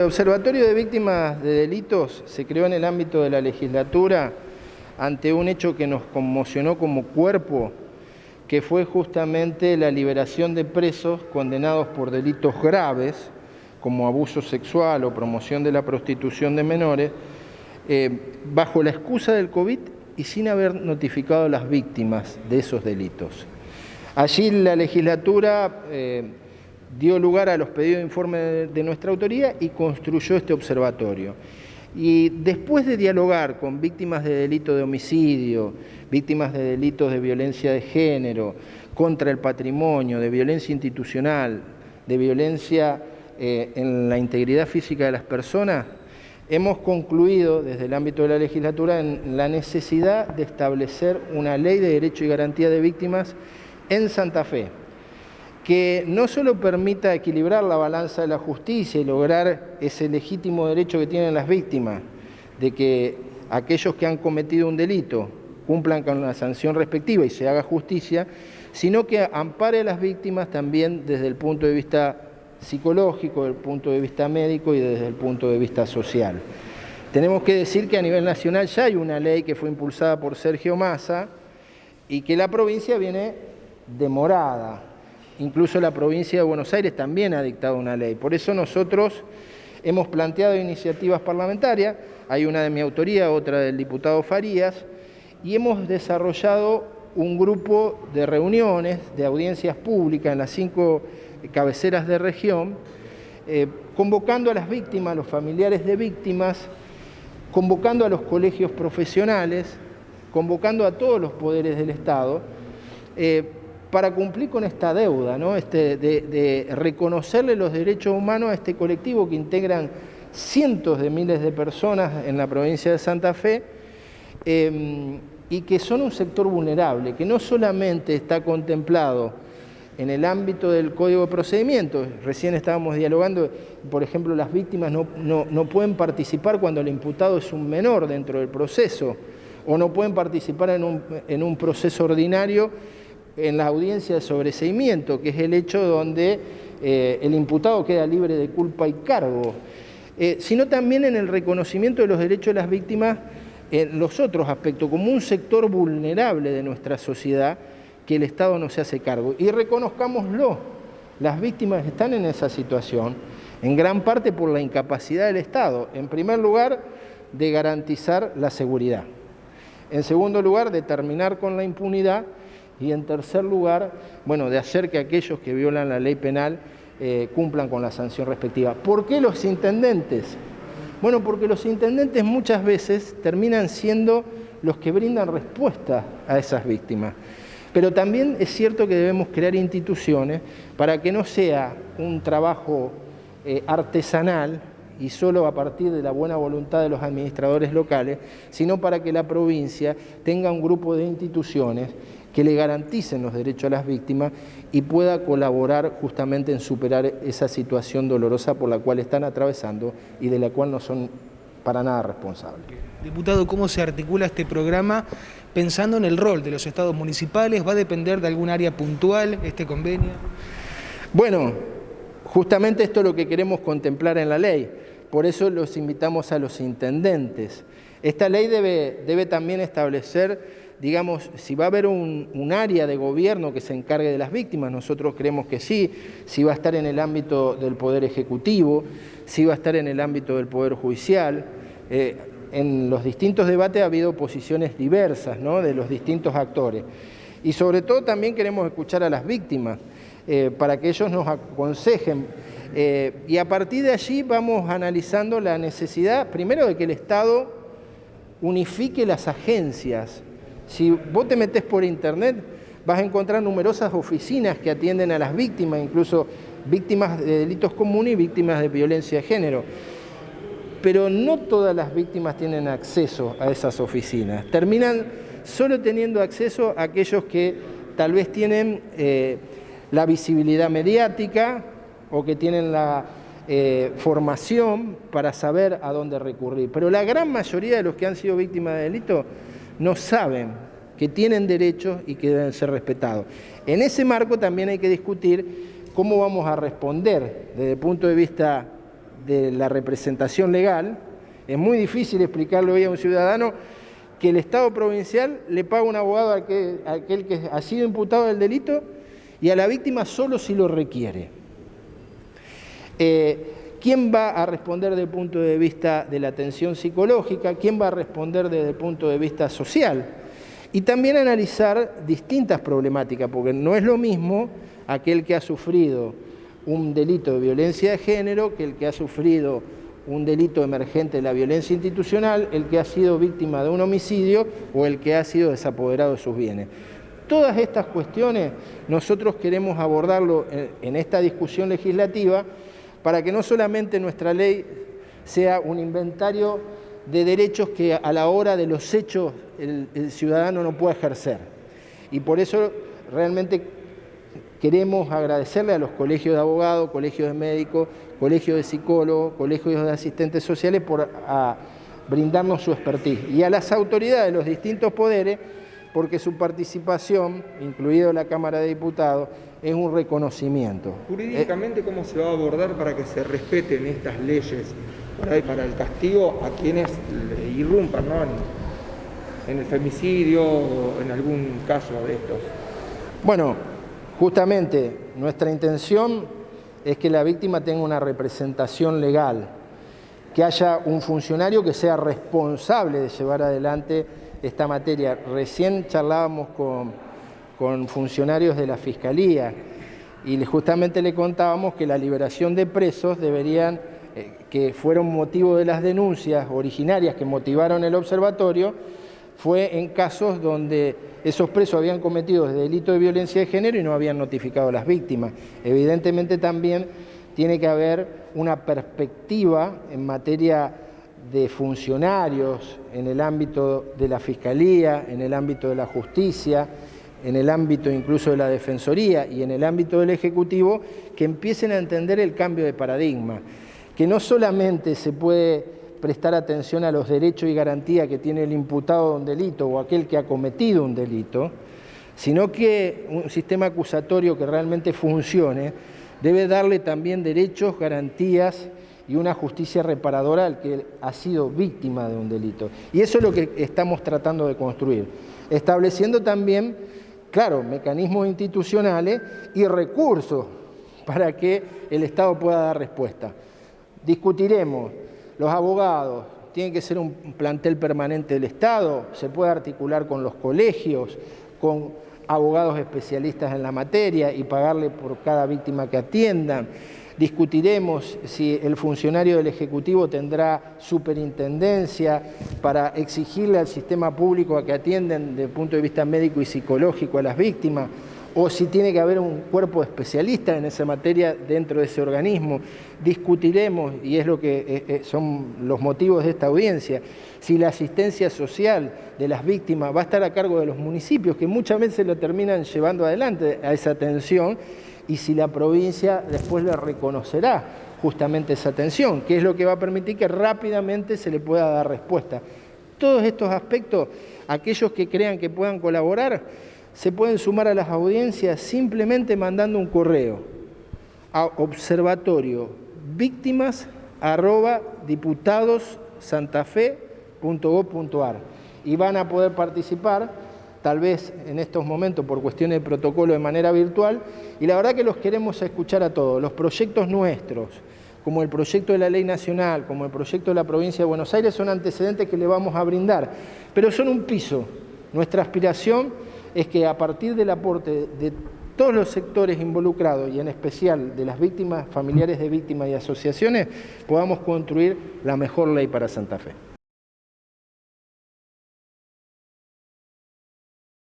El Observatorio de Víctimas de Delitos se creó en el ámbito de la legislatura ante un hecho que nos conmocionó como cuerpo, que fue justamente la liberación de presos condenados por delitos graves, como abuso sexual o promoción de la prostitución de menores, bajo la excusa del COVID y sin haber notificado a las víctimas de esos delitos. Allí la legislatura dio lugar a los pedidos de informe de nuestra autoría y construyó este observatorio. Y después de dialogar con víctimas de delito de homicidio, víctimas de delitos de violencia de género, contra el patrimonio, de violencia institucional, de violencia en la integridad física de las personas, hemos concluido desde el ámbito de la legislatura en la necesidad de establecer una ley de derecho y garantía de víctimas en Santa Fe, que no solo permita equilibrar la balanza de la justicia y lograr ese legítimo derecho que tienen las víctimas, de que aquellos que han cometido un delito cumplan con la sanción respectiva y se haga justicia, sino que ampare a las víctimas también desde el punto de vista psicológico, desde el punto de vista médico y desde el punto de vista social. Tenemos que decir que a nivel nacional ya hay una ley que fue impulsada por Sergio Massa y que la provincia viene demorada. Incluso la provincia de Buenos Aires también ha dictado una ley. Por eso nosotros hemos planteado iniciativas parlamentarias, hay una de mi autoría, otra del diputado Farías, y hemos desarrollado un grupo de reuniones, de audiencias públicas en las 5 cabeceras de región, convocando a las víctimas, a los familiares de víctimas, convocando a los colegios profesionales, convocando a todos los poderes del Estado, para cumplir con esta deuda, ¿no? de reconocerle los derechos humanos a este colectivo que integran cientos de miles de personas en la provincia de Santa Fe y que son un sector vulnerable, que no solamente está contemplado en el ámbito del Código de Procedimientos. Recién estábamos dialogando, por ejemplo, las víctimas no pueden participar cuando el imputado es un menor dentro del proceso, o no pueden participar en un proceso ordinario en la audiencia de sobreseimiento, que es el hecho donde el imputado queda libre de culpa y cargo, sino también en el reconocimiento de los derechos de las víctimas en los otros aspectos, como un sector vulnerable de nuestra sociedad que el Estado no se hace cargo. Y reconozcámoslo, las víctimas están en esa situación, en gran parte por la incapacidad del Estado, en primer lugar, de garantizar la seguridad, en segundo lugar, de terminar con la impunidad, y en tercer lugar, de hacer que aquellos que violan la ley penal cumplan con la sanción respectiva. ¿Por qué los intendentes? Bueno, porque los intendentes muchas veces terminan siendo los que brindan respuesta a esas víctimas. Pero también es cierto que debemos crear instituciones para que no sea un trabajo artesanal y solo a partir de la buena voluntad de los administradores locales, sino para que la provincia tenga un grupo de instituciones que le garanticen los derechos a las víctimas y pueda colaborar justamente en superar esa situación dolorosa por la cual están atravesando y de la cual no son para nada responsables. Diputado, ¿cómo se articula este programa pensando en el rol de los estados municipales? ¿Va a depender de algún área puntual este convenio? Bueno, justamente esto es lo que queremos contemplar en la ley, por eso los invitamos a los intendentes. Esta ley debe también establecer, digamos, si va a haber un área de gobierno que se encargue de las víctimas. Nosotros creemos que sí, si va a estar en el ámbito del Poder Ejecutivo, si va a estar en el ámbito del Poder Judicial. En los distintos debates ha habido posiciones diversas, ¿no?, de los distintos actores. Y sobre todo también queremos escuchar a las víctimas para que ellos nos aconsejen. Y a partir de allí vamos analizando la necesidad, primero, de que el Estado unifique las agencias. Si vos te metés por internet, vas a encontrar numerosas oficinas que atienden a las víctimas, incluso víctimas de delitos comunes y víctimas de violencia de género. Pero no todas las víctimas tienen acceso a esas oficinas. Terminan solo teniendo acceso a aquellos que tal vez tienen la visibilidad mediática o que tienen la formación para saber a dónde recurrir. Pero la gran mayoría de los que han sido víctimas de delito no saben que tienen derechos y que deben ser respetados. En ese marco también hay que discutir cómo vamos a responder desde el punto de vista de la representación legal. Es muy difícil explicarle hoy a un ciudadano que el Estado provincial le paga un abogado a aquel que ha sido imputado del delito y a la víctima solo si lo requiere. ¿Quién va a responder desde el punto de vista de la atención psicológica? ¿Quién va a responder desde el punto de vista social? Y también analizar distintas problemáticas, porque no es lo mismo aquel que ha sufrido un delito de violencia de género que el que ha sufrido un delito emergente de la violencia institucional, el que ha sido víctima de un homicidio o el que ha sido desapoderado de sus bienes. Todas estas cuestiones nosotros queremos abordarlo en esta discusión legislativa para que no solamente nuestra ley sea un inventario de derechos que a la hora de los hechos el ciudadano no pueda ejercer. Y por eso realmente queremos agradecerle a los colegios de abogados, colegios de médicos, colegios de psicólogos, colegios de asistentes sociales por brindarnos su expertise. Y a las autoridades de los distintos poderes, porque su participación, incluido la Cámara de Diputados, es un reconocimiento. Jurídicamente, ¿cómo se va a abordar para que se respeten estas leyes para el castigo a quienes irrumpan, ¿no?, en el femicidio o en algún caso de estos? Bueno, justamente nuestra intención es que la víctima tenga una representación legal, que haya un funcionario que sea responsable de llevar adelante esta materia. Recién charlábamos con funcionarios de la Fiscalía y justamente le contábamos que la liberación de presos que fueron motivo de las denuncias originarias que motivaron el observatorio, fue en casos donde esos presos habían cometido delito de violencia de género y no habían notificado a las víctimas. Evidentemente también tiene que haber una perspectiva en materia de funcionarios en el ámbito de la Fiscalía, en el ámbito de la Justicia, en el ámbito incluso de la Defensoría y en el ámbito del Ejecutivo, que empiecen a entender el cambio de paradigma, que no solamente se puede prestar atención a los derechos y garantías que tiene el imputado de un delito o aquel que ha cometido un delito, sino que un sistema acusatorio que realmente funcione debe darle también derechos, garantías y una justicia reparadora al que ha sido víctima de un delito. Y eso es lo que estamos tratando de construir, estableciendo también, claro, mecanismos institucionales y recursos para que el Estado pueda dar respuesta. Discutiremos. Los abogados tienen que ser un plantel permanente del Estado, se puede articular con los colegios, con abogados especialistas en la materia y pagarle por cada víctima que atiendan. Discutiremos si el funcionario del Ejecutivo tendrá superintendencia para exigirle al sistema público a que atiendan desde el punto de vista médico y psicológico a las víctimas, o si tiene que haber un cuerpo especialista en esa materia dentro de ese organismo. Discutiremos, y es lo que son los motivos de esta audiencia, si la asistencia social de las víctimas va a estar a cargo de los municipios, que muchas veces lo terminan llevando adelante a esa atención, y si la provincia después le reconocerá justamente esa atención, que es lo que va a permitir que rápidamente se le pueda dar respuesta. Todos estos aspectos, aquellos que crean que puedan colaborar, se pueden sumar a las audiencias simplemente mandando un correo a observatoriovíctimas@diputadossantafe.gov.ar y van a poder participar, tal vez en estos momentos por cuestiones de protocolo de manera virtual, y la verdad que los queremos escuchar a todos. Los proyectos nuestros, como el proyecto de la Ley Nacional, como el proyecto de la Provincia de Buenos Aires, son antecedentes que le vamos a brindar, pero son un piso. Nuestra aspiración es que a partir del aporte de todos los sectores involucrados y en especial de las víctimas, familiares de víctimas y asociaciones, podamos construir la mejor ley para Santa Fe.